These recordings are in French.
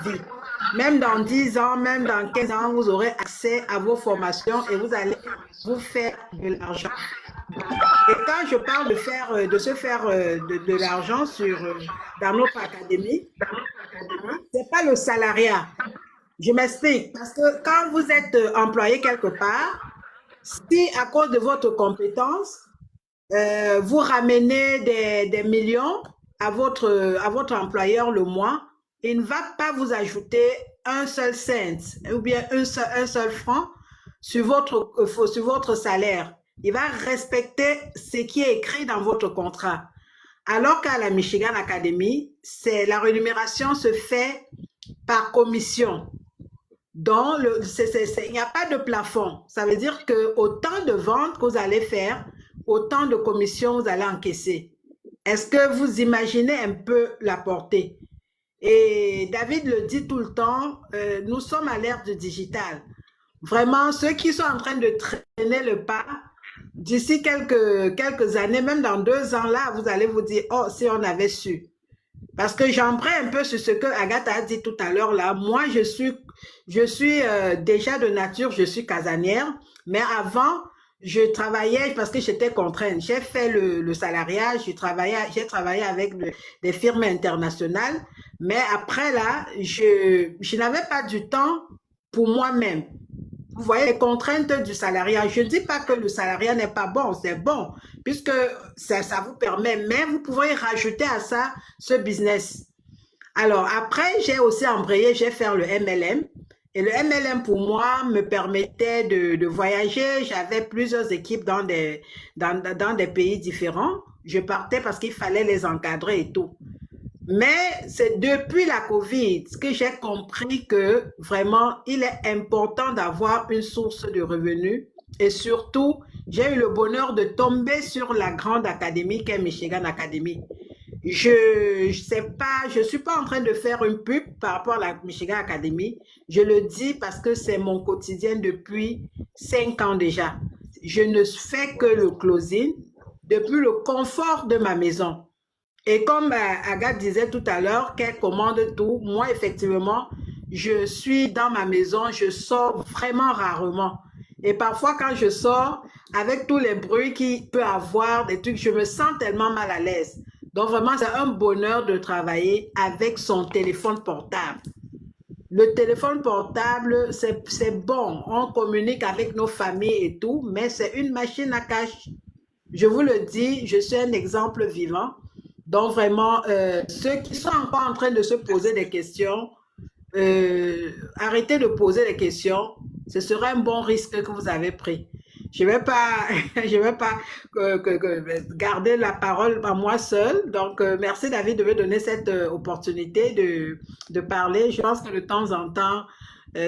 vie. Même dans 10 ans, même dans 15 ans, vous aurez accès à vos formations et vous allez vous faire de l'argent. Et quand je parle de se faire de l'argent dans notre académie, c'est pas le salariat. Je m'explique. Parce que quand vous êtes employé quelque part, si à cause de votre compétence, vous ramenez des millions à votre employeur le mois, il ne va pas vous ajouter un seul cent ou bien un seul franc sur votre salaire. Il va respecter ce qui est écrit dans votre contrat. Alors qu'à la Michigan Academy, la rémunération se fait par commission. Donc, il n'y a pas de plafond. Ça veut dire que autant de ventes que vous allez faire, autant de commissions vous allez encaisser. Est-ce que vous imaginez un peu la portée? Et David le dit tout le temps, nous sommes à l'ère du digital. Vraiment, ceux qui sont en train de traîner le pas, d'ici quelques années, même dans 2 ans, là, vous allez vous dire, oh, si on avait su. Parce que j'emprunte un peu sur ce que Agatha a dit tout à l'heure là. Moi, je suis déjà de nature, je suis casanière, mais avant, je travaillais parce que j'étais contrainte. J'ai fait le salariat, j'ai travaillé avec des firmes internationales, mais après là, je n'avais pas du temps pour moi-même. Vous voyez les contraintes du salariat. Je ne dis pas que le salariat n'est pas bon, c'est bon, puisque ça vous permet, mais vous pouvez rajouter à ça ce business. Alors après, j'ai aussi embrayé, j'ai fait le MLM. Et le MLM pour moi me permettait de voyager. J'avais plusieurs équipes dans des pays différents. Je partais parce qu'il fallait les encadrer et tout. Mais c'est depuis la COVID que j'ai compris que vraiment, il est important d'avoir une source de revenus. Et surtout, j'ai eu le bonheur de tomber sur la grande académie qu'est Michigan Academy. Je sais pas, je suis pas en train de faire une pub par rapport à la Michigan Academy. Je le dis parce que c'est mon quotidien depuis 5 ans déjà. Je ne fais que le closing depuis le confort de ma maison. Et comme Agathe disait tout à l'heure qu'elle commande tout, moi effectivement, je suis dans ma maison, je sors vraiment rarement. Et parfois quand je sors, avec tous les bruits qu'il peut avoir, des trucs, je me sens tellement mal à l'aise. Donc vraiment, c'est un bonheur de travailler avec son téléphone portable. Le téléphone portable, c'est bon, on communique avec nos familles et tout, mais c'est une machine à cash. Je vous le dis, je suis un exemple vivant. Donc vraiment, ceux qui sont encore en train de se poser des questions, arrêtez de poser des questions. Ce serait un bon risque que vous avez pris. Je ne vais pas, je vais pas garder la parole à moi seule. Donc, merci David de me donner cette opportunité de parler. Je pense que de temps en temps,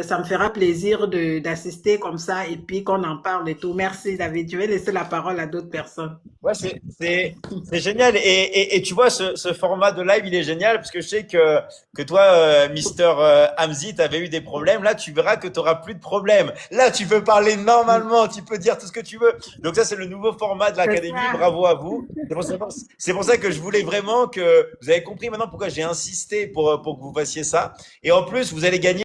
ça me fera plaisir d'assister comme ça et puis qu'on en parle et tout. Merci David. Je vais laisser la parole à d'autres personnes. Ouais, c'est génial. Et tu vois, ce format de live, il est génial parce que je sais que toi, Mister Hamzi, tu avais eu des problèmes. Là, tu verras que tu n'auras plus de problèmes. Là, tu peux parler normalement, tu peux dire tout ce que tu veux. Donc ça, c'est le nouveau format de C'est l'académie. ça. Bravo à vous. C'est pour ça que je voulais vraiment que vous avez compris maintenant pourquoi j'ai insisté pour que vous fassiez ça. Et en plus, vous allez gagner